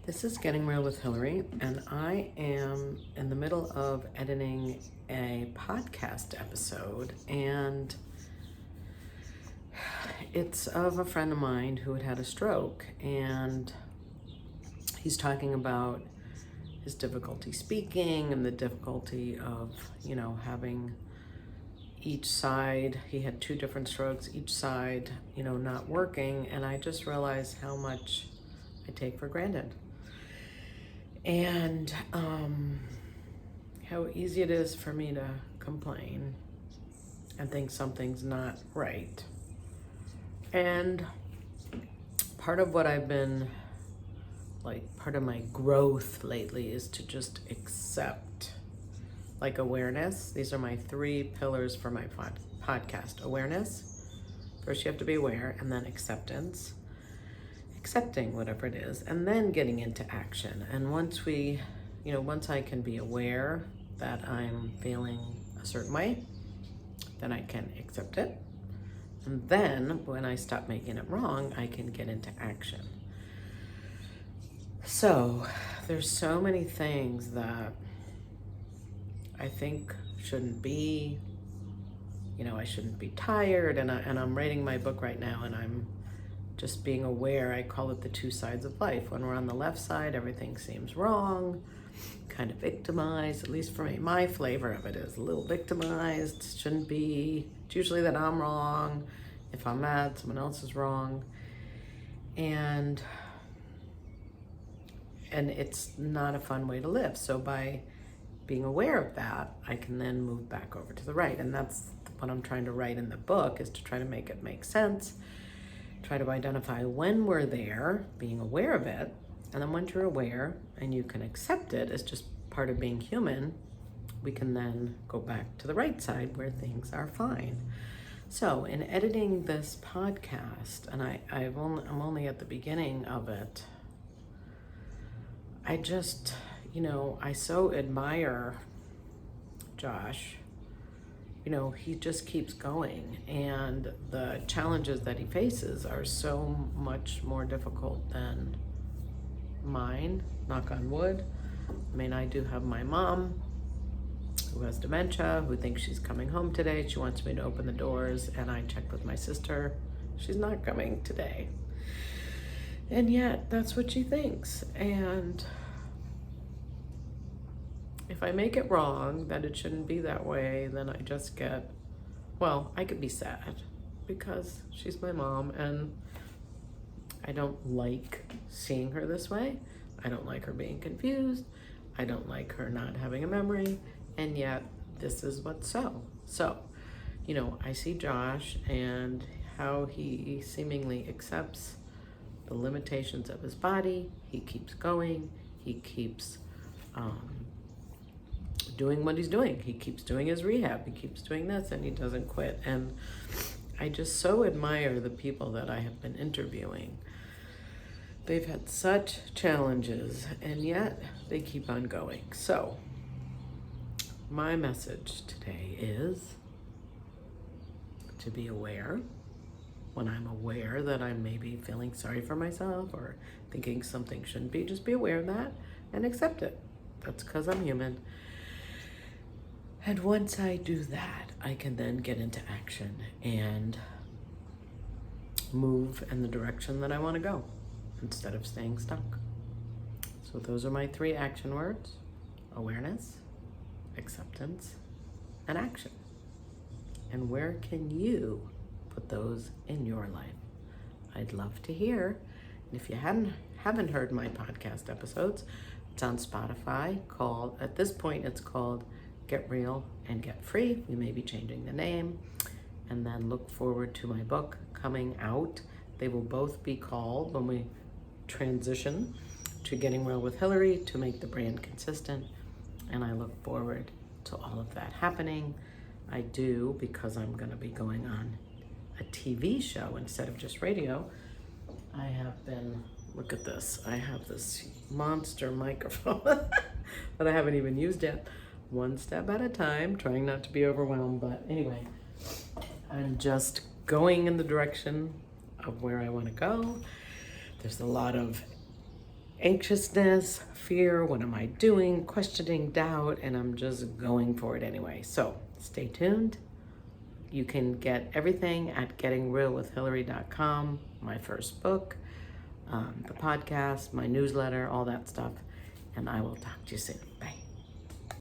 This is Getting Real with Hillary, and I am in the middle of editing a podcast episode, and it's of a friend of mine who had a stroke, and he's talking about his difficulty speaking and the difficulty of, having each side. He had two different strokes, each side, not working, and I just realized how much I take for granted. And how easy it is for me to complain and think something's not right. And part of what I've been, part of my growth lately is to just accept, awareness. These are my 3 pillars for my podcast. Awareness. First you have to be aware, and then acceptance. Accepting whatever it is, and then getting into action. And once I can be aware that I'm feeling a certain way, then I can accept it. And then when I stop making it wrong, I can get into action. So there's so many things that I think shouldn't be, I shouldn't be tired. And I'm writing my book right now, and I'm just being aware. I call it the 2 sides of life. When we're on the left side, everything seems wrong, kind of victimized, at least for me. My flavor of it is a little victimized, shouldn't be. It's usually that I'm wrong. If I'm mad, someone else is wrong. And it's not a fun way to live. So by being aware of that, I can then move back over to the right. And that's what I'm trying to write in the book, is to try to make it make sense. Try to identify when we're there, being aware of it, and then once you're aware and you can accept it as just part of being human, we can then go back to the right side where things are fine. So in editing this podcast, and I'm only at the beginning of it, I just, I so admire Josh. He just keeps going, and the challenges that he faces are so much more difficult than mine, knock on wood. I mean, I do have my mom who has dementia, who thinks she's coming home today. She wants me to open the doors, and I checked with my sister. She's not coming today. And yet, that's what she thinks. And if I make it wrong, that it shouldn't be that way, then I just get, I could be sad because she's my mom, and I don't like seeing her this way. I don't like her being confused. I don't like her not having a memory, and yet this is what's so. So, I see Josh and how he seemingly accepts the limitations of his body. He keeps going. He keeps doing what he's doing. He keeps doing his rehab. He keeps doing this, and he doesn't quit. And I just so admire the people that I have been interviewing. They've had such challenges, and yet they keep on going. So my message today is to be aware. When I'm aware that I'm maybe feeling sorry for myself or thinking something shouldn't be, just be aware of that and accept it. That's because I'm human. And once I do that, I can then get into action and move in the direction that I want to go instead of staying stuck. So those are my 3 action words: awareness, acceptance, and action. And where can you put those in your life? I'd love to hear. And if you haven't heard my podcast episodes, it's on Spotify. At this point, it's called Get Real and Get Free. We may be changing the name. And then look forward to my book coming out. They will both be called, when we transition to Getting Real with Hillary, to make the brand consistent. And I look forward to all of that happening. I do, because I'm going to be going on a TV show instead of just radio. I have been, look at this. I have this monster microphone that I haven't even used yet. One step at a time, trying not to be overwhelmed. But anyway, I'm just going in the direction of where I want to go. There's a lot of anxiousness, fear, what am I doing, questioning, doubt, and I'm just going for it anyway. So stay tuned. You can get everything at gettingrealwithhillary.com, my first book, the podcast, my newsletter, all that stuff. And I will talk to you soon.